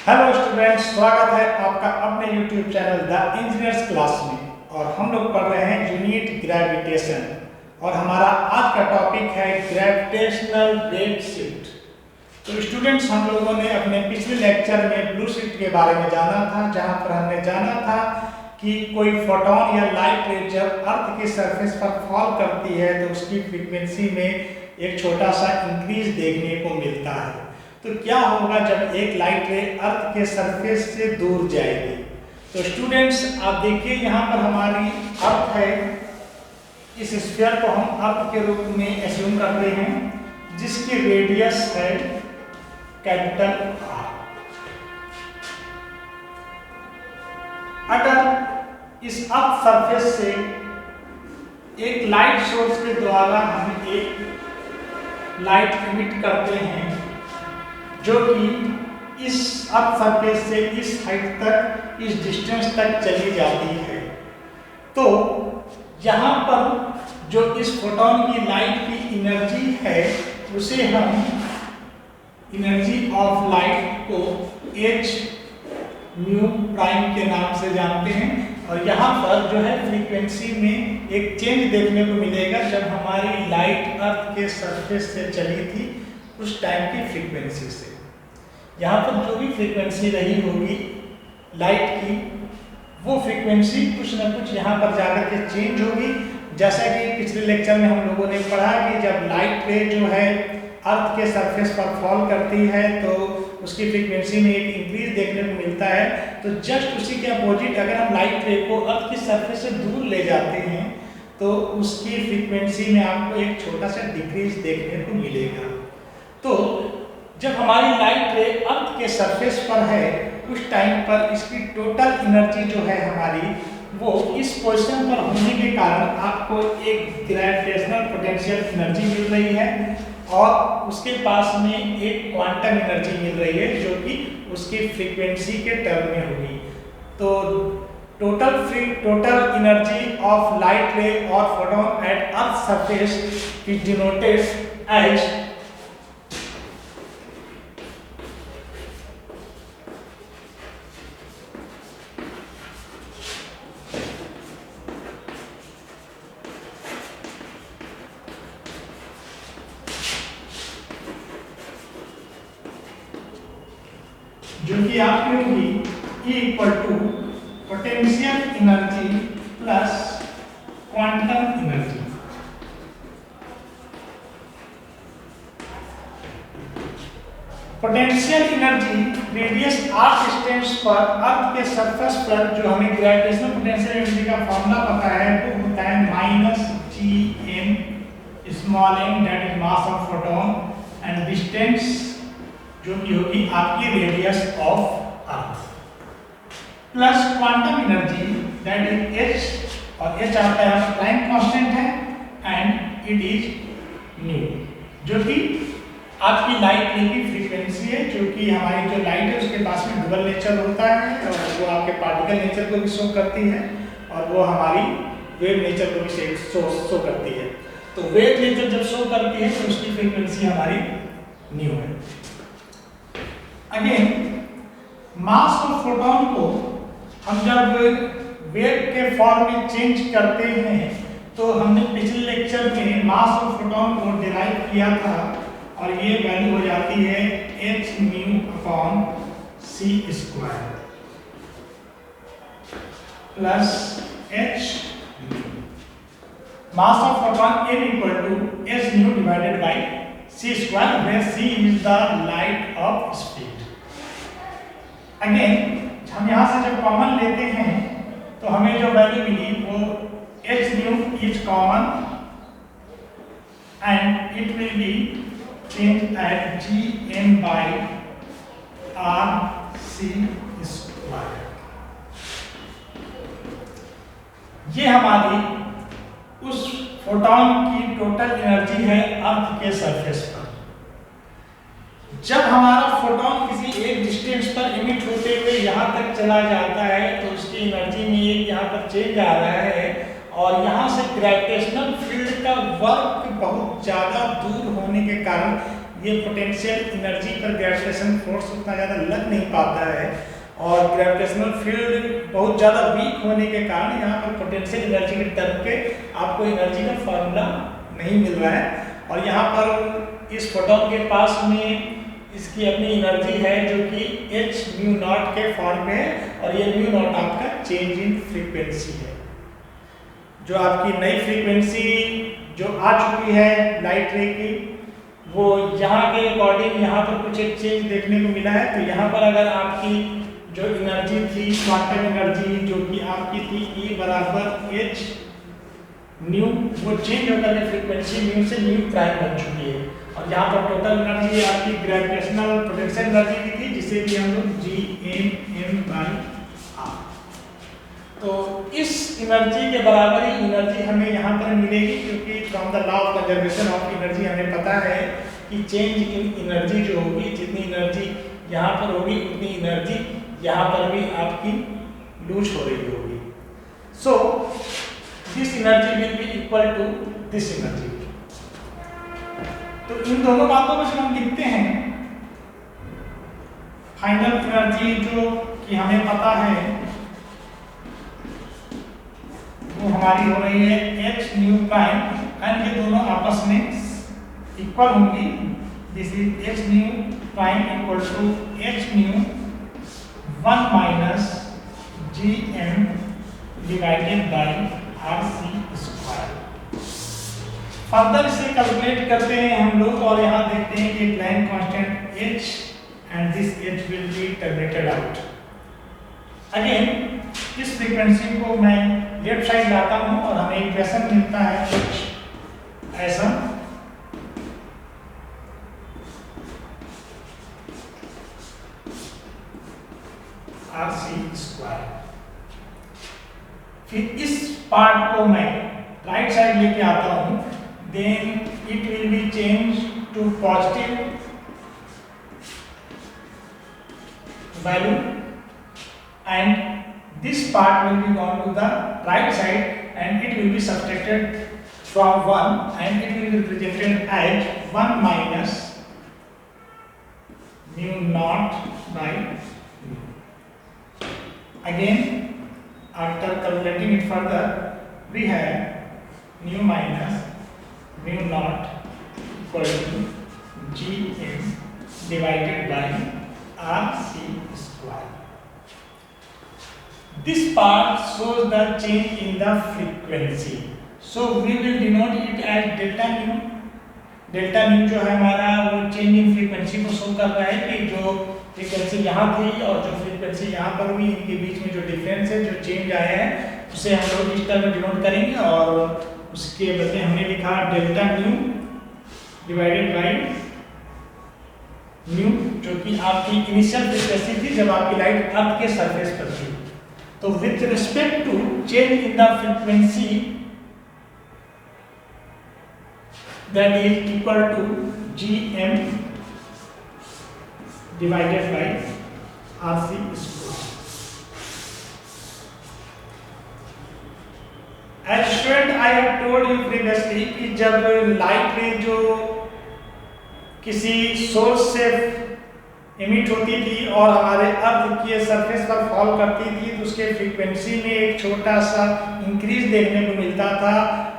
Hello students, स्वागत है आपका अपने YouTube channel the engineers class में। और हम लोग पढ़ रहे हैं यूनिट ग्रेविटेशन और हमारा आज का टॉपिक है ग्रेविटेशनल वेव शिफ्ट। तो स्टूडेंट्स, हम लोगों ने अपने पिछले लेक्चर में ब्लू शिफ्ट के बारे में जाना था, जहां पर हमने जाना था कि कोई फोटोन या लाइट रे जब अर्थ के सरफेस पर फॉल करती है तो उसकी फ्रीक्वेंसी में एक छोटा सा इंक्रीज देखने को मिलता है। तो क्या होगा जब एक लाइट रे अर्थ के सरफेस से दूर जाएगी? तो स्टूडेंट्स, आप देखिए यहाँ पर हमारी अर्थ है। इस स्फीयर को हम अर्थ के रूप में एज्यूम करते हैं, जिसकी रेडियस है कैपिटल आर। अगर इस अर्थ सरफेस से एक लाइट सोर्स के द्वारा हम एक लाइट इमिट करते हैं जो कि इस अर्थ सरफेस से इस हाइट तक, इस डिस्टेंस तक चली जाती है, तो यहाँ पर जो इस फोटोन की लाइट की एनर्जी है उसे हम एनर्जी ऑफ लाइट को h म्यू प्राइम के नाम से जानते हैं। और यहाँ पर जो है फ्रीक्वेंसी में एक चेंज देखने को मिलेगा जब हमारी लाइट अर्थ के सरफेस से चली थी उस टाइम की फ्रीक्वेंसी से। यहाँ पर जो भी फ्रीक्वेंसी रही होगी लाइट की, वो फ्रीक्वेंसी कुछ ना कुछ यहाँ पर जाकर के चेंज होगी। जैसा कि पिछले लेक्चर में हम लोगों ने पढ़ा कि जब लाइट रे जो है अर्थ के सरफेस पर फॉल करती है तो उसकी फ्रीक्वेंसी में एक इंक्रीज देखने को मिलता है। तो जस्ट उसी के अपोजिट अगर हम लाइट रे को अर्थ की सरफेस से दूर ले जाते हैं तो उसकी फ्रीक्वेंसी में आपको एक छोटा सा डिक्रीज देखने को मिलेगा। तो जब हमारी लाइट रे अर्थ के सरफेस पर है उस टाइम पर इसकी टोटल एनर्जी जो है हमारी, वो इस पोजीशन पर होने के कारण आपको एक ग्रेविटेशनल पोटेंशियल एनर्जी मिल रही है और उसके पास में एक क्वांटम एनर्जी मिल रही है जो कि उसकी फ्रीक्वेंसी के टर्म में होगी। तो total energy of light ray और photon at earth surface is denoted as जो कि आपकी होगी E equal to potential energy plus quantum energy. Potential energy radius r distance पर अर्थ के सरफेस पर जो हमें ग्रेविटेशनल पोटेंशियल एनर्जी का फॉर्मूला पता है वो होता है minus gm small m, that is mass of photon, and distance जो कि होगी आपकी radius of earth, plus quantum energy that is h, और h आता है प्लैंक कांस्टेंट है, एंड इट इज न्यू, जो कि आपकी लाइट रे की फ्रीक्वेंसी है। जो कि हमारी जो लाइट है उसके पास में डबल नेचर होता है और वो आपके पार्टिकल नेचर को भी शो करती है और वो हमारी वेव नेचर को भी शो करती है। तो वेव नेचर जब शो करती है तो उसकी फ्रीक्वेंसी हमारी न्यू है। अगेन, मास ऑफ फोटोन को हम जब वेव के फॉर्म में चेंज करते हैं तो हमने पिछले लेक्चर में मास ऑफ फोटोन को डिराइव किया था और ये वैल्यू हो जाती है h mu upon c square plus h mass of photon m equal to h mu divided by c square, where c is the light of speed। Again, हम यहाँ से जब कॉमन लेते हैं तो हमें जो वैल्यू मिली वो h mu is common and it will be change at gm by r c square. ये हमारी उस फोटोन की टोटल एनर्जी है अर्थ के सरफेस पर। जब हमारा फोटोन किसी एक डिस्टेंस पर इमिट होते हुए यहाँ तक चला जाता है तो उसकी एनर्जी में एक यहाँ पर चेंज आ रहा है और यहाँ से ग्रेविटेशनल फील्ड का वर्क बहुत ज़्यादा दूर होने के कारण ये पोटेंशियल एनर्जी पर ग्रेविटेशन फोर्स उतना ज़्यादा लग नहीं पाता है और ग्रेविटेशनल फील्ड बहुत ज़्यादा वीक होने के कारण यहाँ पर पोटेंशियल एनर्जी के टर्म पे आपको एनर्जी का फॉर्मूला नहीं मिल रहा है। और यहाँ पर इस फोटोन के पास में इसकी अपनी एनर्जी है जो कि h म्यू नॉट के फॉर्म में है और ये म्यू नॉट आपका चेंज इन फ्रीक्वेंसी है। जो आपकी नई फ्रीक्वेंसी जो आ चुकी है लाइट रे की, वो यहाँ के अकॉर्डिंग यहाँ पर कुछ एक चेंज देखने को मिला है। तो यहाँ पर अगर आपकी जो एनर्जी थी क्वांटम एनर्जी जो कि आपकी थी E बराबर h न्यू, वो चेंज होकर के फ्रीक्वेंसी न्यू से न्यू प्राइम बन चुकी है। और यहाँ पर टोटल एनर्जी आपकी ग्रेविटेशनल पोटेंशियल एनर्जी की थी जिसे भी हम लोग Gm/r। तो इस एनर्जी के बराबर ही एनर्जी हमें यहाँ पर मिलेगी क्योंकि from the law of conservation of energy हमें पता है कि चेंज इन एनर्जी जो होगी, जितनी एनर्जी यहाँ पर होगी उतनी एनर्जी यहाँ पर भी आपकी लूज हो रही होगी। So this energy will be equal to this energy. तो इन दोनों बातों को जब हम लिखते हैं, फाइनल एनर्जी जो कि हमें पता है वो हमारी हो रही है h न्यू प्राइम एंड ये दोनों आपस में इक्वल होंगी। This is h nu prime equal to h nu 1 minus Gm divided by RC square. Further इसे कैलकुलेट करते हैं हम लोग और यहाँ देखते हैं कि Planck constant h and this h will be terminated out. Again इस फ्रीक्वेंसी को मैं लेफ्ट साइड लाता हूँ और हमें इक्वेशन मिलता है कुछ ऐसा। RC square. फिर इस पार्ट को मैं राइट साइड लेके आता हूँ, then it will be changed to positive value and this part will be gone to the right side and it will be subtracted from 1 and it will be represented as 1 minus mu naught by mu. Again, after calculating it further, we have mu minus mu naught equal to Gm divided by RC square. This part shows the change in the frequency. So we will denote it as delta mu. Delta mu जो है हमारा वो change in frequency को show कर रहा है कि जो फ्रीक्वेंसी यहाँ थी और जो फ्रीक्वेंसी यहाँ पर हुई इनके बीच में जो डिफरेंस है, जो चेंज आया है, उसे हम लोग इस टर्म में डिनोट करेंगे और उसके बदले हमने लिखा delta mu divided by mu जो कि आपकी इनिशियल फ्रीक्वेंसी थी जब आपकी लाइट अर्थ के सरफेस पर थी। तो with respect to change in the frequency that is equal to Gm divided by RC square. As student I have told you previously कि जब लाइट रे जो किसी सोर्स से इमिट होती थी और हमारे अर्थ के सरफेस पर फॉल करती थी तो उसके फ्रीक्वेंसी में एक छोटा सा इंक्रीज देखने को मिलता था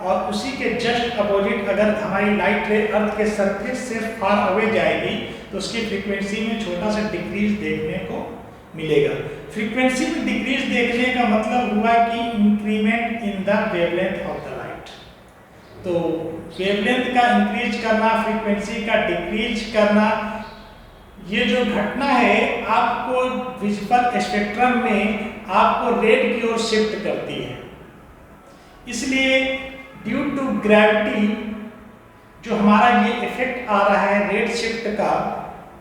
और उसी के जस्ट अपोजिट अगर हमारी लाइट रे अर्थ के सरफेस से फार अवे जाएगी तो उसकी फ्रीक्वेंसी में छोटा सा डिक्रीज देखने को मिलेगा। फ्रीक्वेंसी में डिक्रीज देखने का मतलब हुआ कि increment in the wavelength of the light. तो वेवलेंथ का इंक्रीज करना, फ्रीक्वेंसी का डिक्रीज करना, ये जो घटना है आपको विजुअल स्पेक्ट्रम में आपको रेड की ओर शिफ्ट करती है। इसलिए ड्यू टू ग्रेविटी जो हमारा ये इफेक्ट आ रहा है रेड शिफ्ट का,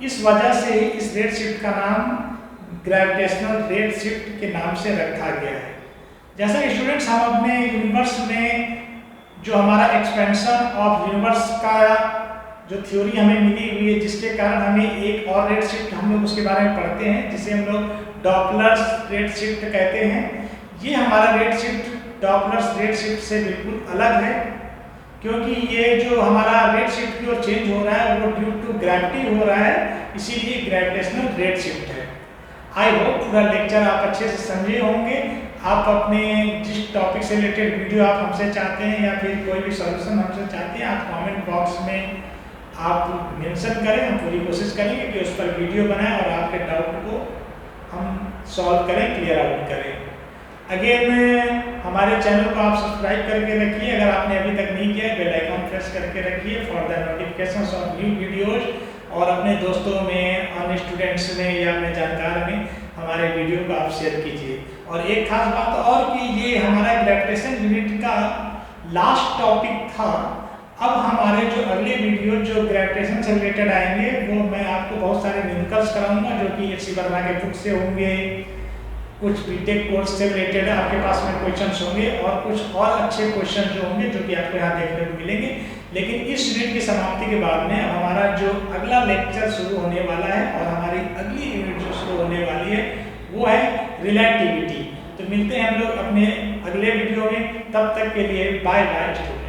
इस वजह से इस रेड शिफ्ट का नाम ग्रेविटेशनल रेड शिफ्ट के नाम से रखा गया है। जैसा कि स्टूडेंट्स हम अपने यूनिवर्स में जो हमारा एक्सपेंशन ऑफ यूनिवर्स का जो थ्योरी हमें मिली हुई है जिसके कारण हमें एक और रेड शिफ्ट हम लोग उसके बारे में पढ़ते हैं जिसे हम लोग डॉपलर्स रेड शिफ्ट कहते हैं। ये हमारा red shift Doppler's red shift से बिल्कुल अलग है क्योंकि ये जो हमारा रेड शिफ्ट की ओर चेंज हो रहा है वो ड्यू टू ग्रेविटी हो रहा है, इसीलिए ग्रेविटेशनल रेड शिफ्ट है। आई होप पूरा लेक्चर आप अच्छे से समझे होंगे। आप अपने जिस टॉपिक से रिलेटेड वीडियो आप हमसे चाहते हैं या फिर कोई भी सॉल्यूशन हमसे चाहते हैं, आप कमेंट बॉक्स में आप मेंशन करें, हम पूरी कोशिश करेंगे कि उस पर वीडियो बनाएं और आपके डाउट को हम सॉल्व करें, क्लियर आउट करें। अगेन हमारे चैनल को आप सब्सक्राइब करके रखिए, अगर आपने अभी तक नहीं किया है बेल आइकन प्रेस करके रखिए for the notifications of new videos, और अपने दोस्तों में, अन्य स्टूडेंट्स में या अपने जानकार में हमारे वीडियो को आप शेयर कीजिए। और एक खास बात और कि ये हमारा ग्रेविटेशन यूनिट का लास्ट टॉपिक था। अब हमारे जो अगले वीडियो जो ग्रेविटेशन से रिलेटेड आएंगे वो मैं आपको बहुत सारे न्यूमेरिकल्स कराऊंगा, जो कि एच.सी. वर्मा के बुक से होंगे, कुछ बीटेक कोर्स से रिलेटेड आपके पास में क्वेश्चंस होंगे और कुछ और अच्छे क्वेश्चन जो होंगे जो कि आपको यहाँ देखने को मिलेंगे। लेकिन इस यूनिट की समाप्ति के बाद में हमारा जो अगला लेक्चर शुरू होने वाला है और हमारी अगली यूनिट जो शुरू होने वाली है वो है रिलेटिविटी। तो मिलते हैं हम लोग अपने अगले वीडियो में, तब तक के लिए बाय बाय।